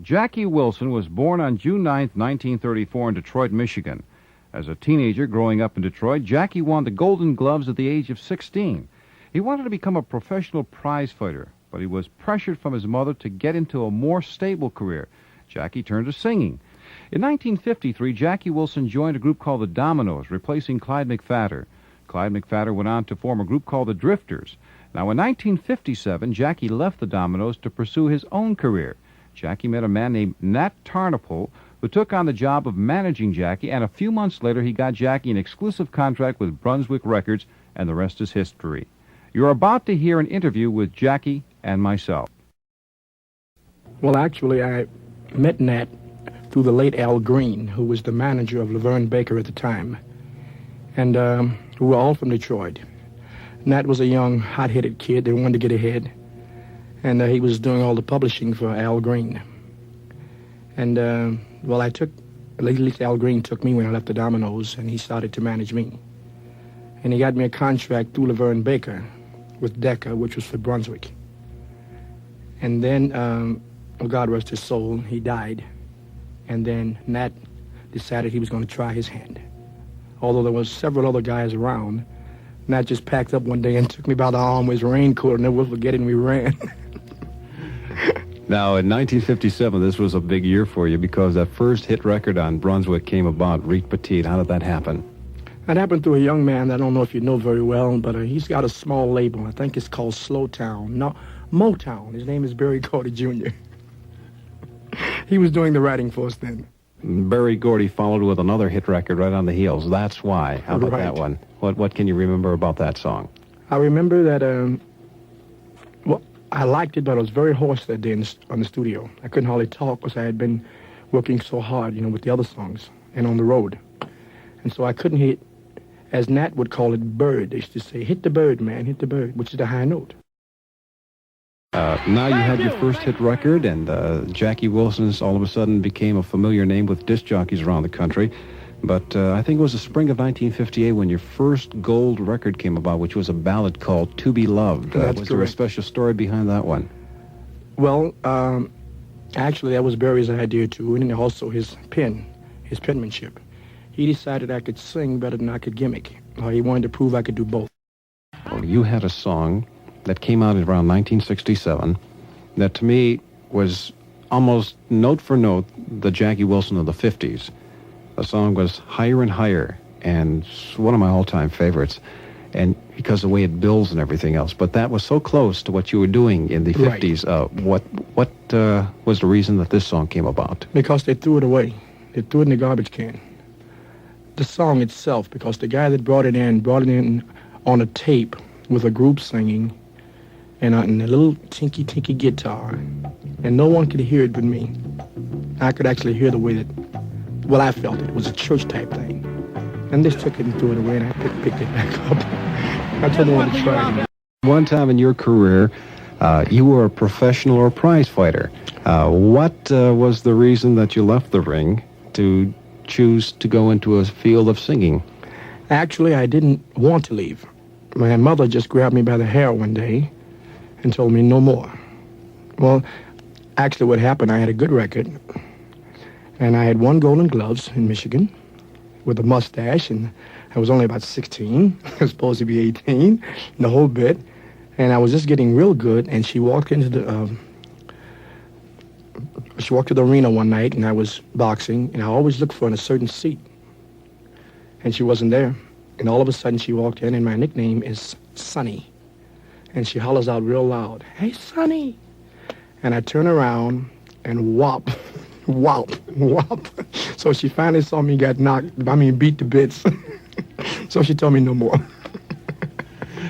Jackie Wilson was born on June 9, 1934 in Detroit, Michigan. As a teenager growing up in Detroit, Jackie won the Golden Gloves at the age of 16. He wanted to become a professional prize fighter, but he was pressured from his mother to get into a more stable career. Jackie turned to singing. In 1953, Jackie Wilson joined a group called the Dominoes, replacing Clyde McPhatter. Clyde McPhatter went on to form a group called the Drifters. Now, in 1957, Jackie left the Dominoes to pursue his own career. Jackie met a man named Nat Tarnopol, who took on the job of managing Jackie, and a few months later he got Jackie an exclusive contract with Brunswick Records, and the rest is history. You're about to hear an interview with Jackie and myself. Well, actually, I met Nat through the late Al Green, who was the manager of Laverne Baker at the time, and we were all from Detroit. Nat was a young, hot-headed kid that wanted to get ahead, and he was doing all the publishing for Al Green. And, well, at least Al Green took me when I left the Dominoes, and he started to manage me. And he got me a contract through Laverne Baker with Decca, which was for Brunswick. And then, well, God rest his soul, he died. And then Nat decided he was going to try his hand. Although there was several other guys around, Nat just packed up one day and took me by the arm with his raincoat, and never forget it, and we ran. Now, in 1957, this was a big year for you because that first hit record on Brunswick came about, Reet Petite. How did that happen? That happened to a young man that I don't know if you know very well, but he's got a small label. I think it's called Slowtown. No, Motown. His name is Berry Gordy Jr. He was doing the writing for us then. Berry Gordy followed with another hit record right on the heels. That's Why. How about that one? What can you remember about that song? I remember that, well, I liked it, but I was very hoarse that day on the studio. I couldn't hardly talk because I had been working so hard, you know, with the other songs and on the road. And so I couldn't hit, as Nat would call it, bird. They used to say, hit the bird, man, hit the bird, which is the high note. Now you had your first hit record, and Jackie Wilson's all of a sudden became a familiar name with disc jockeys around the country. But I think it was the spring of 1958 when your first gold record came about, which was a ballad called To Be Loved. Was there a special story behind that one? Well, actually, that was Berry's idea, too, and also his penmanship. He decided I could sing better than I could gimmick. He wanted to prove I could do both. Well, you had a song that came out around 1967 that, to me, was almost note for note the Jackie Wilson of the 50s. The song was Higher and Higher, and it's one of my all-time favorites, and because of the way it builds and everything else. But that was so close to what you were doing in the 50s. What was the reason that this song came about? Because they threw it away. They threw it in the garbage can. The song itself, because the guy that brought it in on a tape with a group singing and a little tinky guitar, and no one could hear it but me. I could actually hear the way that, well, I felt it. It was a church-type thing. And they took it and threw it away, and I picked it back up. I told them I wanted to try it. One time in your career, you were a professional or prize fighter. What was the reason that you left the ring to choose to go into a field of singing? Actually, I didn't want to leave. My mother just grabbed me by the hair one day and told me no more. Well, actually what happened, I had a good record, and I had won Golden Gloves in Michigan with a mustache, and I was only about 16. I was supposed to be 18, the whole bit, and I was just getting real good, and she walked to the arena one night, and I was boxing, and I always looked for a certain seat, and she wasn't there. And all of a sudden she walked in, and my nickname is Sonny. And she hollers out real loud, "Hey, Sonny!" And I turn around and whop, whop, whop. So she finally saw me get beat to bits. So she told me no more.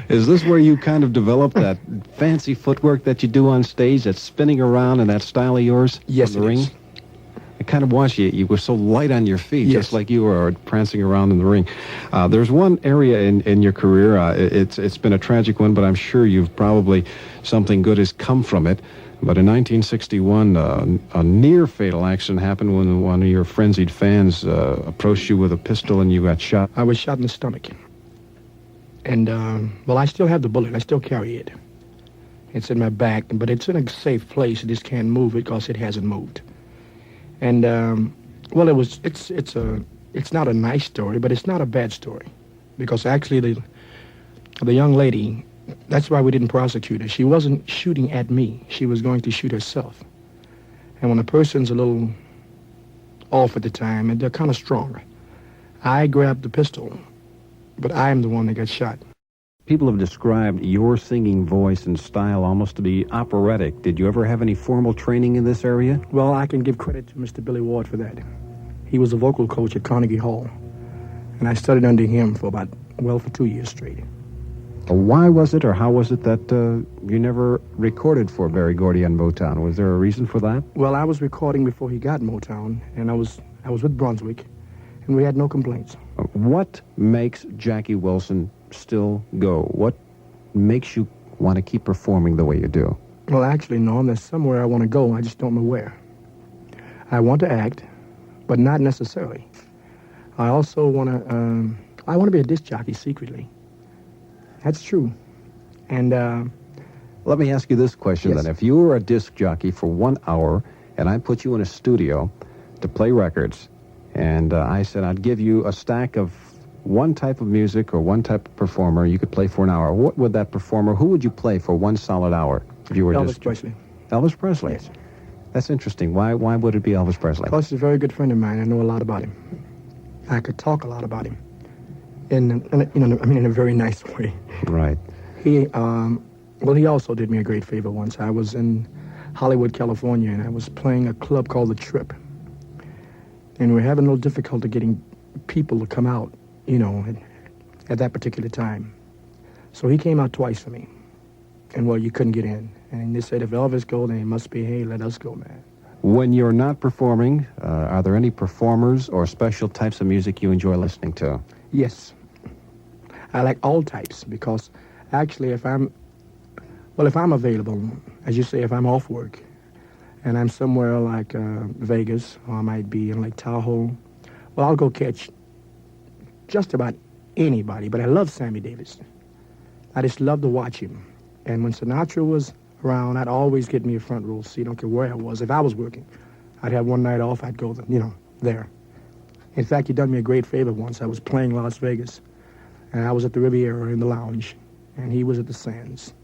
Is this where you kind of developed that fancy footwork that you do on stage, that spinning around and that style of yours? Yes, in the ring? Is. I kind of watched you. You were so light on your feet, yes, just like you were prancing around in the ring. There's one area in your career, it's been a tragic one, but I'm sure you've probably, something good has come from it. But in 1961, a near-fatal accident happened when one of your frenzied fans approached you with a pistol and you got shot. I was shot in the stomach. And, well, I still have the bullet. I still carry it. It's in my back, but it's in a safe place. I just can't move it because it hasn't moved. And well, it's not a nice story, but it's not a bad story, because actually the young lady, that's why we didn't prosecute her. She wasn't shooting at me. She was going to shoot herself. And when a person's a little off at the time, and they're kind of strong, I grabbed the pistol, but I am the one that got shot. People have described your singing voice and style almost to be operatic. Did you ever have any formal training in this area? Well, I can give credit to Mr. Billy Ward for that. He was a vocal coach at Carnegie Hall, and I studied under him for 2 years straight. Why was it, or how was it that you never recorded for Berry Gordy and Motown? Was there a reason for that? Well, I was recording before he got Motown, and I was with Brunswick, and we had no complaints. What makes Jackie Wilson still go? What makes you want to keep performing the way you do? Well, actually, Norm, there's somewhere I want to go. I just don't know where. I want to act, but not necessarily. I also want to be a disc jockey secretly. That's true. And let me ask you this question, yes. then. If you were a disc jockey for 1 hour and I put you in a studio to play records, and I said I'd give you a stack of one type of music or one type of performer you could play for an hour, what would that performer, who would you play for 1 solid hour if you were Elvis Presley. Elvis Presley? Yes. That's interesting. Why would it be Elvis Presley? Because he's a very good friend of mine. I know a lot about him. I could talk a lot about him. In a very nice way. Right. He also did me a great favor once. I was in Hollywood, California, and I was playing a club called The Trip. And we were having a little difficulty getting people to come out, at that particular time. So he came out twice for me. And, well, you couldn't get in. And they said, if Elvis goes, then it must be, hey, let us go, man. When you're not performing, are there any performers or special types of music you enjoy listening to? Yes. I like all types, because actually if I'm available, as you say, if I'm off work and I'm somewhere like Vegas, or I might be in Lake Tahoe, well, I'll go catch just about anybody. But I love Sammy Davis. I just love to watch him. And when Sinatra was around, I'd always get me a front row seat. I don't care where I was. If I was working, I'd have one night off, I'd go, there. In fact, he done me a great favor once. I was playing Las Vegas, and I was at the Riviera in the lounge, and he was at the Sands.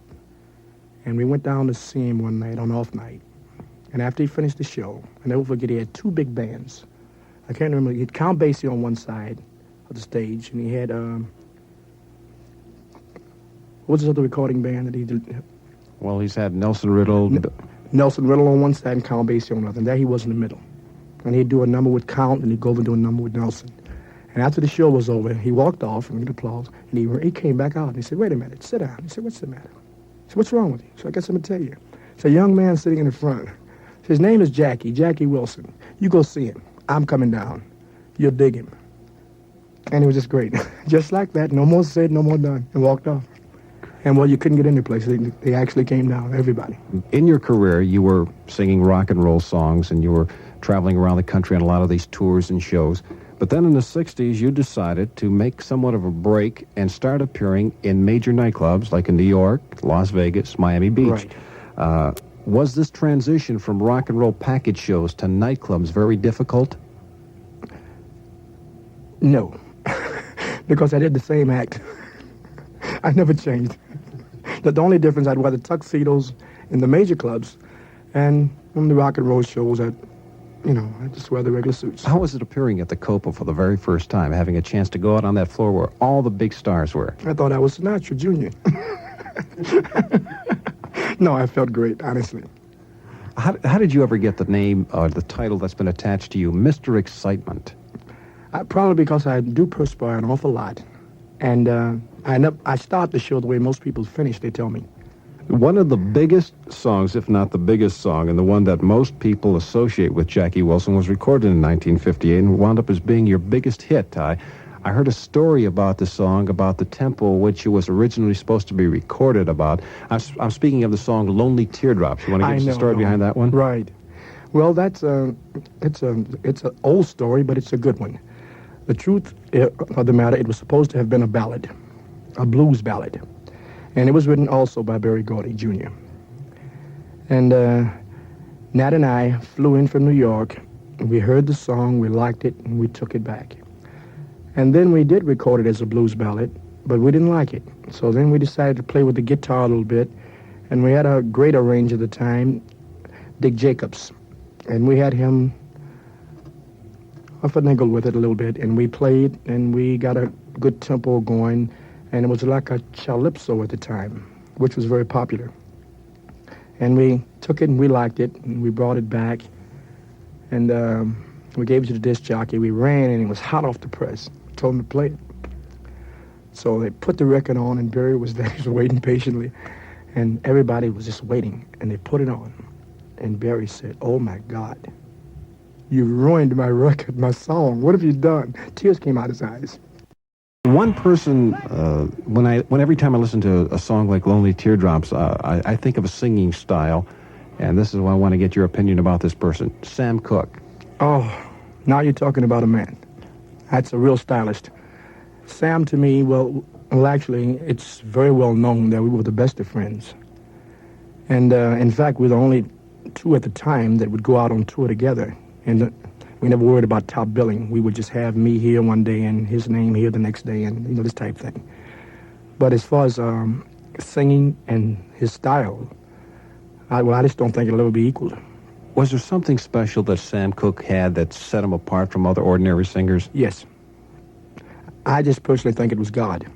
And we went down to see him one night on off night. And after he finished the show, I never forget, he had 2 big bands. I can't remember. He had Count Basie on one side of the stage, and he had, what's his other recording band that he did? Well, he's had Nelson Riddle. Nelson Riddle on one side and Count Basie on the other. And there he was in the middle. And he'd do a number with Count, and he'd go over and do a number with Nelson. And after the show was over, he walked off, and we get applause, and he came back out, and he said, wait a minute, sit down. He said, what's the matter? I said, what's wrong with you? So I guess I'm going to tell you. It's a young man sitting in the front. His name is Jackie Wilson. You go see him. I'm coming down. You'll dig him. And it was just great. Just like that, no more said, no more done, and walked off. And, well, you couldn't get into place. They actually came down, everybody. In your career, you were singing rock and roll songs, and you were traveling around the country on a lot of these tours and shows. But then in the 60s, you decided to make somewhat of a break and start appearing in major nightclubs like in New York, Las Vegas, Miami Beach. Right. Was this transition from rock and roll package shows to nightclubs very difficult? No, because I did the same act. I never changed. The only difference, I'd wear the tuxedos in the major clubs, and on the rock and roll shows, I just wear the regular suits. How was it appearing at the Copa for the very first time, having a chance to go out on that floor where all the big stars were? I thought I was Sinatra Jr. No, I felt great, honestly. How did you ever get the name or the title that's been attached to you, Mr. Excitement? Probably because I do perspire an awful lot. And I start the show the way most people finish, they tell me. One of the biggest songs, if not the biggest song, and the one that most people associate with Jackie Wilson, was recorded in 1958 and wound up as being your biggest hit. I heard a story about the song, about the tempo which it was originally supposed to be recorded about. I'm speaking of the song Lonely Teardrops. You want to give us the story behind that one? Right. Well, it's an old story, but it's a good one. The truth of the matter, it was supposed to have been a ballad, a blues ballad. And it was written also by Berry Gordy, Jr. And Nat and I flew in from New York We heard the song, we liked it, and we took it back. And then we did record it as a blues ballad, but we didn't like it. So then we decided to play with the guitar a little bit, and we had a great arranger at the time, Dick Jacobs. And we had him finagle with it a little bit, and we played, and we got a good tempo going, and it was like a calypso at the time, which was very popular. And we took it, and we liked it, and we brought it back, and we gave it to the disc jockey. We ran, and it was hot off the press. Told him to play it. So they put the record on, and Berry was there, he was waiting patiently, and everybody was just waiting, and they put it on. And Berry said, "Oh, my God, you ruined my record, my song. What have you done?" Tears came out his eyes. One person, when every time I listen to a song like Lonely Teardrops, I think of a singing style, and this is why I want to get your opinion about this person, Sam Cooke. Oh, now you're talking about a man. That's a real stylist. Sam, to me, well, actually, it's very well known that we were the best of friends. And in fact, we were the only two at the time that would go out on tour together. And we never worried about top billing. We would just have me here one day and his name here the next day, and this type thing. But as far as singing and his style, I just don't think it'll ever be equaled. Was there something special that Sam Cooke had that set him apart from other ordinary singers? Yes. I just personally think it was God.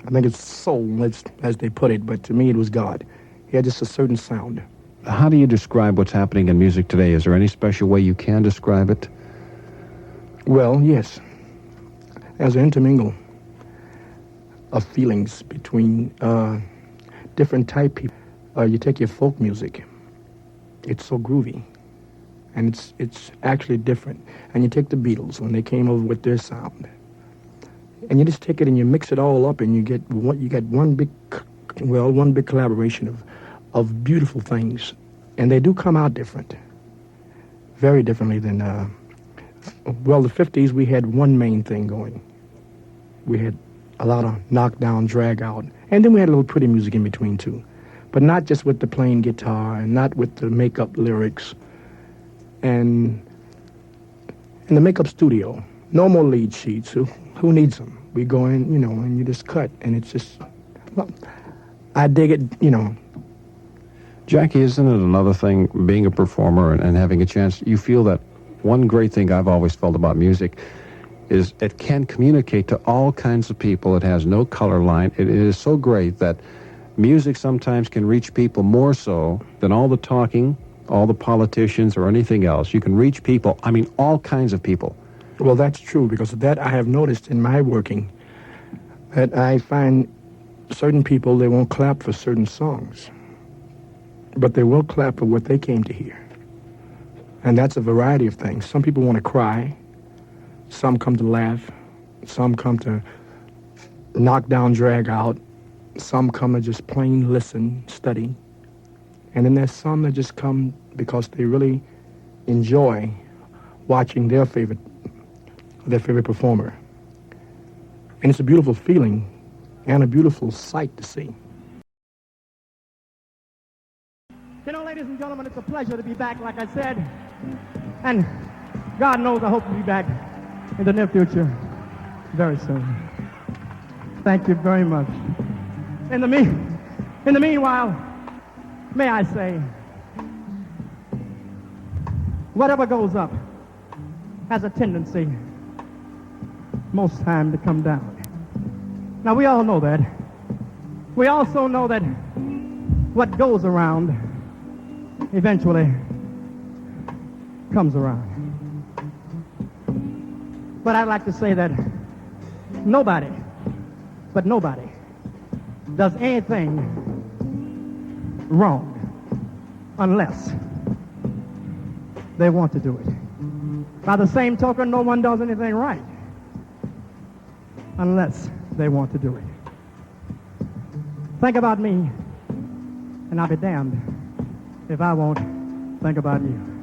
I think it's soul, as they put it, but to me it was God. He had just a certain sound. How do you describe what's happening in music today? Is there any special way you can describe it? Well, yes. There's an intermingle of feelings between different type people. You take your folk music. It's so groovy. And it's actually different. And you take the Beatles when they came over with their sound. And you just take it and you mix it all up, and you get one big collaboration of beautiful things. And they do come out different. Very differently than, the 50s, we had one main thing going. We had a lot of knockdown, drag out. And then we had a little pretty music in between, too. But not just with the plain guitar, and not with the make-up lyrics. And in the make-up studio, no more lead sheets. Who needs them? We go in, and you just cut. And it's just, well, I dig it, Jackie, isn't it another thing, being a performer and having a chance, you feel that one great thing I've always felt about music is it can communicate to all kinds of people. It has no color line. It is so great that music sometimes can reach people more so than all the talking, all the politicians, or anything else. You can reach people, all kinds of people. Well, that's true, because of that I have noticed in my working that I find certain people, they won't clap for certain songs, but they will clap for what they came to hear. And that's a variety of things. Some people want to cry. Some come to laugh. Some come to knock down, drag out. Some come to just plain listen, study. And then there's some that just come because they really enjoy watching their favorite performer. And it's a beautiful feeling and a beautiful sight to see. Ladies and gentlemen, it's a pleasure to be back, like I said. And God knows I hope to be back in the near future very soon. Thank you very much. In the meanwhile, may I say, whatever goes up has a tendency most time to come down. Now, we all know that. We also know that what goes around eventually comes around. But I'd like to say that nobody does anything wrong unless they want to do it. By the same token, no one does anything right unless they want to do it. Think about me, and I'll be damned if I won't think about you.